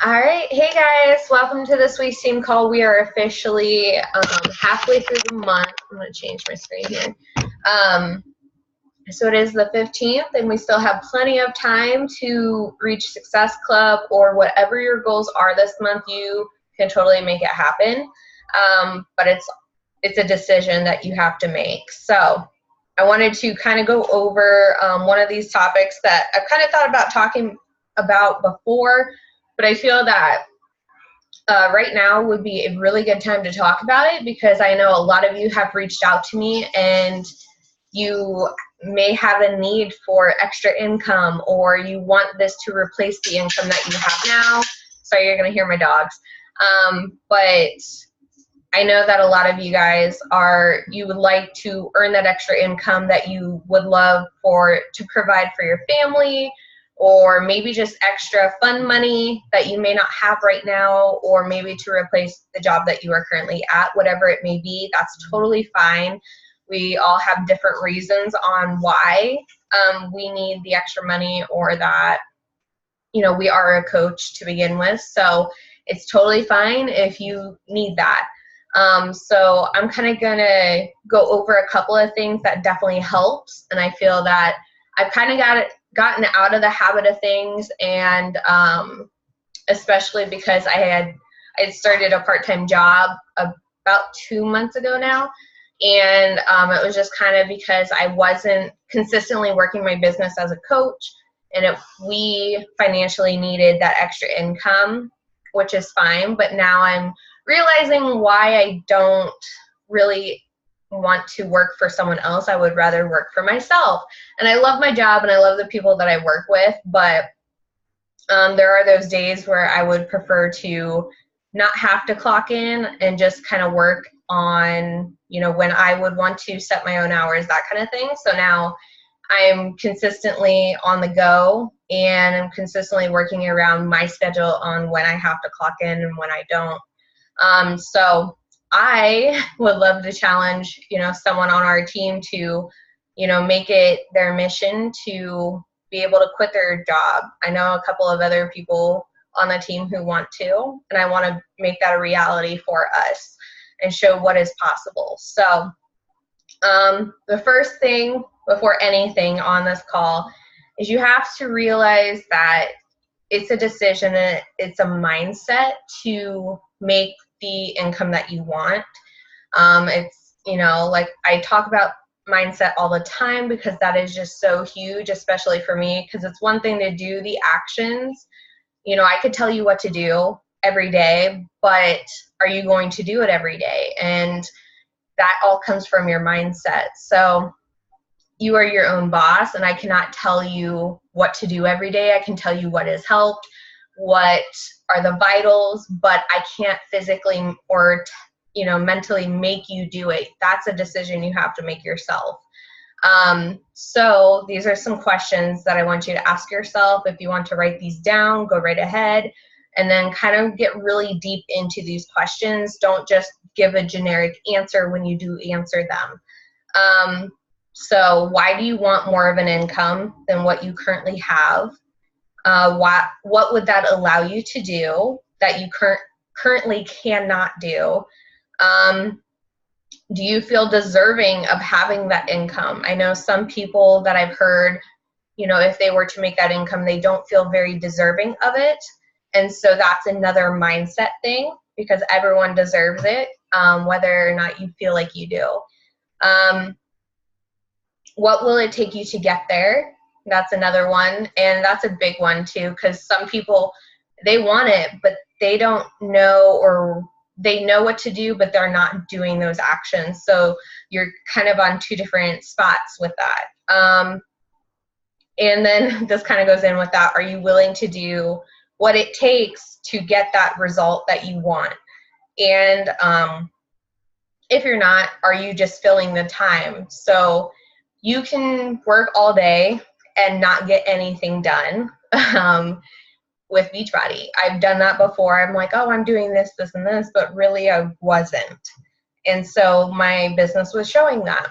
All right. Hey, guys. Welcome to this week's team call. We are officially halfway through the month. I'm going to change my screen here. So it is the 15th, and we still have plenty of time to reach Success Club or whatever your goals are this month. You can totally make it happen, but it's a decision that you have to make. So I wanted to kind of go over one of these topics that I've kind of thought about talking about before, but I feel that right now would be a really good time to talk about it because I know a lot of you have reached out to me and you may have a need for extra income or you want this to replace the income that you have now. Sorry, you're going to hear my dogs. But I know that a lot of you guys you would like to earn that extra income that you would love to provide for your family, or maybe just extra fun money that you may not have right now, or maybe to replace the job that you are currently at, whatever it may be. That's totally fine. We all have different reasons on why we need the extra money, or that, we are a coach to begin with. So it's totally fine if you need that. So I'm kind of going to go over a couple of things that definitely helps. And I feel that I've kind of gotten out of the habit of things, and especially because I had started a part-time job about 2 months ago now. And it was just kind of because I wasn't consistently working my business as a coach, and we financially needed that extra income, which is fine. But now I'm realizing why I don't really want to work for someone else. I would rather work for myself. And I love my job and I love the people that I work with, but there are those days where I would prefer to not have to clock in and just kind of work on, when I would want to set my own hours, that kind of thing. So now I'm consistently on the go, and I'm consistently working around my schedule on when I have to clock in and when I don't. So I would love to challenge, someone on our team to, make it their mission to be able to quit their job. I know a couple of other people on the team who want to, and I want to make that a reality for us and show what is possible. So the first thing before anything on this call is you have to realize that it's a decision and it's a mindset to make the income that you want. It's, like I talk about mindset all the time because that is just so huge, especially for me, because it's one thing to do the actions. I could tell you what to do every day, but are you going to do it every day? And that all comes from your mindset. So you are your own boss, and I cannot tell you what to do every day. I can tell you what has helped, what are the vitals, but I can't physically or mentally make you do it. That's a decision you have to make yourself. So these are some questions that I want you to ask yourself. If you want to write these down, go right ahead, and then kind of get really deep into these questions. Don't just give a generic answer when you do answer them. So why do you want more of an income than what you currently have? What would that allow you to do that you currently cannot do? Do you feel deserving of having that income? I know some people that I've heard, if they were to make that income, they don't feel very deserving of it. And so that's another mindset thing, because everyone deserves it, whether or not you feel like you do. What will it take you to get there? That's another one. And that's a big one too, because some people, they want it, but they don't know, or they know what to do, but they're not doing those actions. So you're kind of on two different spots with that. And then this kind of goes in with that. Are you willing to do what it takes to get that result that you want? And if you're not, are you just filling the time? So you can work all day and not get anything done with Beachbody. I've done that before. I'm like, oh, I'm doing this, this, and this, but really I wasn't. And so my business was showing that.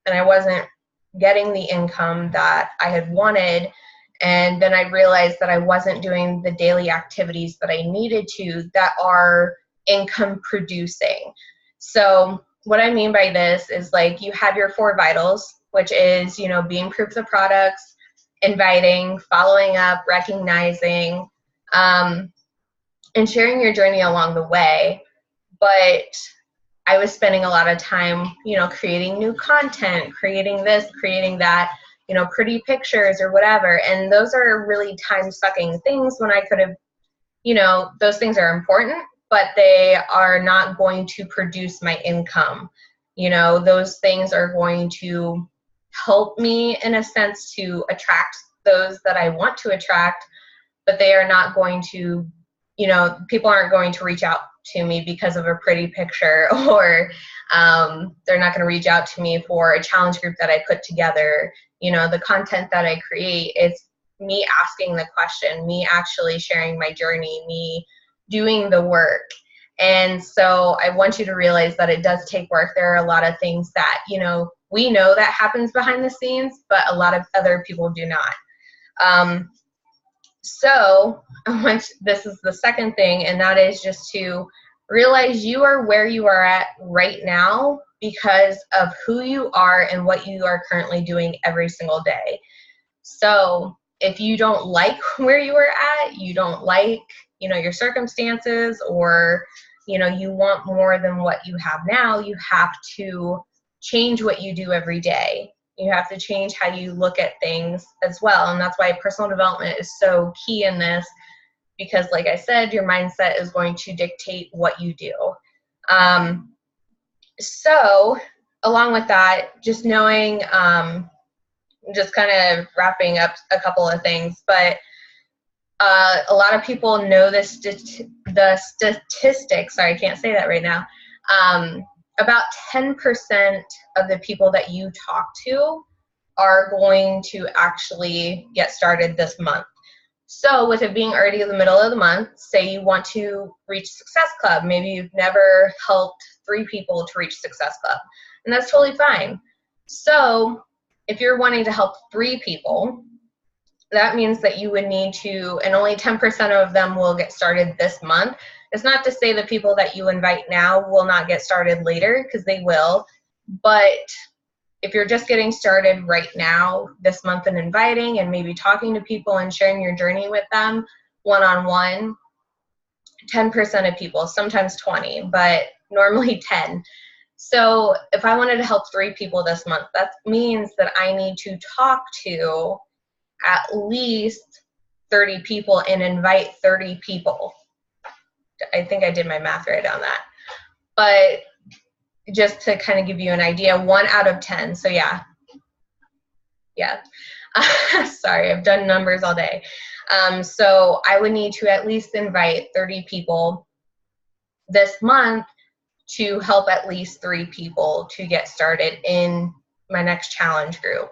And I wasn't getting the income that I had wanted. And then I realized that I wasn't doing the daily activities that I needed to that are income producing. So what I mean by this is, like, you have your 4 vitals, which is, you know, being proof of products, inviting, following up, recognizing, and sharing your journey along the way. But I was spending a lot of time, you know, creating new content, creating this, creating that, you know, pretty pictures or whatever. And those are really time-sucking things when I could have, you know, those things are important, but they are not going to produce my income. You know, those things are going to help me in a sense to attract those that I want to attract, but they are not going to, you know, people aren't going to reach out to me because of a pretty picture, or they're not going to reach out to me for a challenge group that I put together. You know, the content that I create, it's me asking the question, me actually sharing my journey, me doing the work. And so I want you to realize that it does take work. There are a lot of things that, you know, we know that happens behind the scenes, but a lot of other people do not. So this is the second thing, and that is just to realize you are where you are at right now because of who you are and what you are currently doing every single day. So if you don't like where you are at, you don't like, you know, your circumstances, or, you know, you want more than what you have now, you have to change what you do every day. You have to change how you look at things as well. And that's why personal development is so key in this, because like I said, your mindset is going to dictate what you do. So along with that, just knowing, just kind of wrapping up a couple of things, but a lot of people know the statistics, sorry, I can't say that right now, about 10% of the people that you talk to are going to actually get started this month. So with it being already in the middle of the month, say you want to reach Success Club, maybe you've never helped 3 people to reach Success Club, and that's totally fine. So if you're wanting to help 3 people, that means that you would need to, and only 10% of them will get started this month. It's not to say the people that you invite now will not get started later, because they will. But if you're just getting started right now this month and inviting and maybe talking to people and sharing your journey with them one-on-one, 10% of people, sometimes 20, but normally 10. So if I wanted to help 3 people this month, that means that I need to talk to at least 30 people and invite 30 people. I think I did my math right on that. But just to kind of give you an idea, 1 out of 10. So yeah. Sorry, I've done numbers all day. So I would need to at least invite 30 people this month to help at least 3 people to get started in my next challenge group.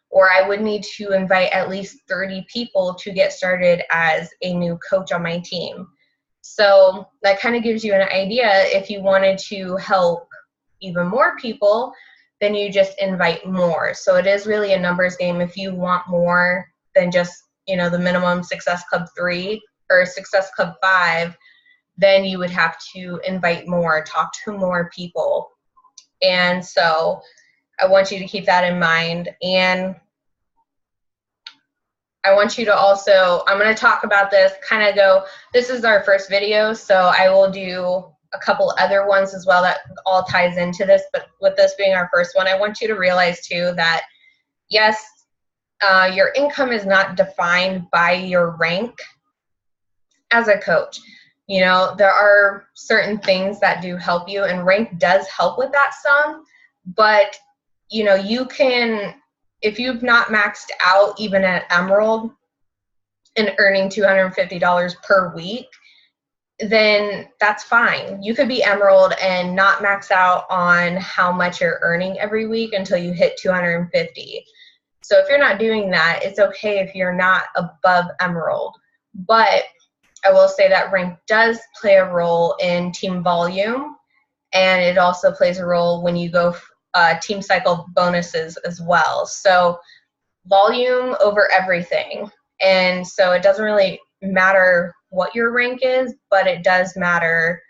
Or I would need to invite at least 30 people to get started as a new coach on my team. So that kind of gives you an idea. If you wanted to help even more people, then you just invite more. So it is really a numbers game. If you want more than just, you know, the minimum Success Club 3 or Success Club 5, then you would have to invite more, talk to more people. And so I want you to keep that in mind. And I want you to also, I'm going to talk about this, kind of go, this is our first video, so I will do a couple other ones as well that all ties into this, but with this being our first one, I want you to realize too that, yes, your income is not defined by your rank as a coach. You know, there are certain things that do help you, and rank does help with that some, but, you know, you can, if you've not maxed out even at Emerald and earning $250 per week, then that's fine. You could be Emerald and not max out on how much you're earning every week until you hit 250. So if you're not doing that, it's okay if you're not above Emerald. But I will say that rank does play a role in team volume, and it also plays a role when you go team cycle bonuses as well. So volume over everything. And so it doesn't really matter what your rank is, but it does matter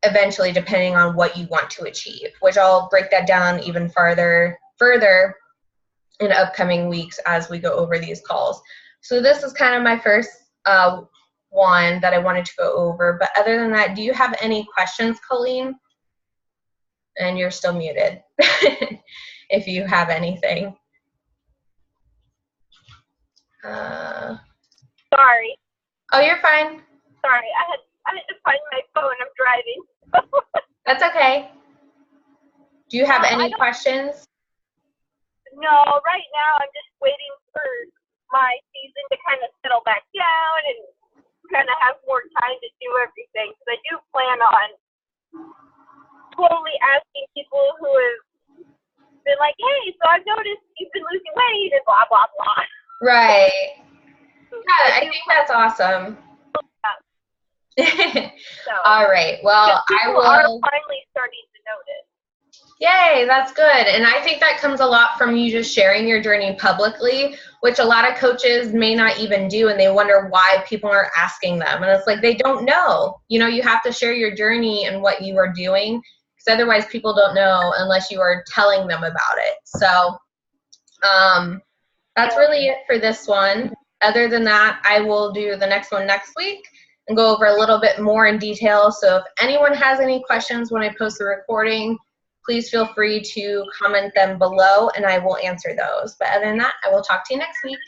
eventually depending on what you want to achieve, which I'll break that down even further in upcoming weeks as we go over these calls. So this is kind of my first one that I wanted to go over. But other than that, do you have any questions, Colleen? And you're still muted if you have anything. Sorry. Oh, you're fine. Sorry, I had to find my phone. I'm driving. That's okay. Do you have any questions? No, right now I'm just waiting for my season to kind of settle back down and kind of have more time to do everything. Because I do plan on totally asking people who have been like, hey, so I've noticed you've been losing weight and blah, blah, blah. Right. Yeah, I think that's awesome. So, all right. Well, I will. Are finally starting to notice. Yay, that's good. And I think that comes a lot from you just sharing your journey publicly, which a lot of coaches may not even do, and they wonder why people aren't asking them. And it's like they don't know. You know, you have to share your journey and what you are doing, because otherwise people don't know unless you are telling them about it. So that's really it for this one. Other than that, I will do the next one next week and go over a little bit more in detail. So if anyone has any questions when I post the recording, please feel free to comment them below and I will answer those. But other than that, I will talk to you next week.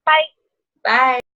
Bye. Bye.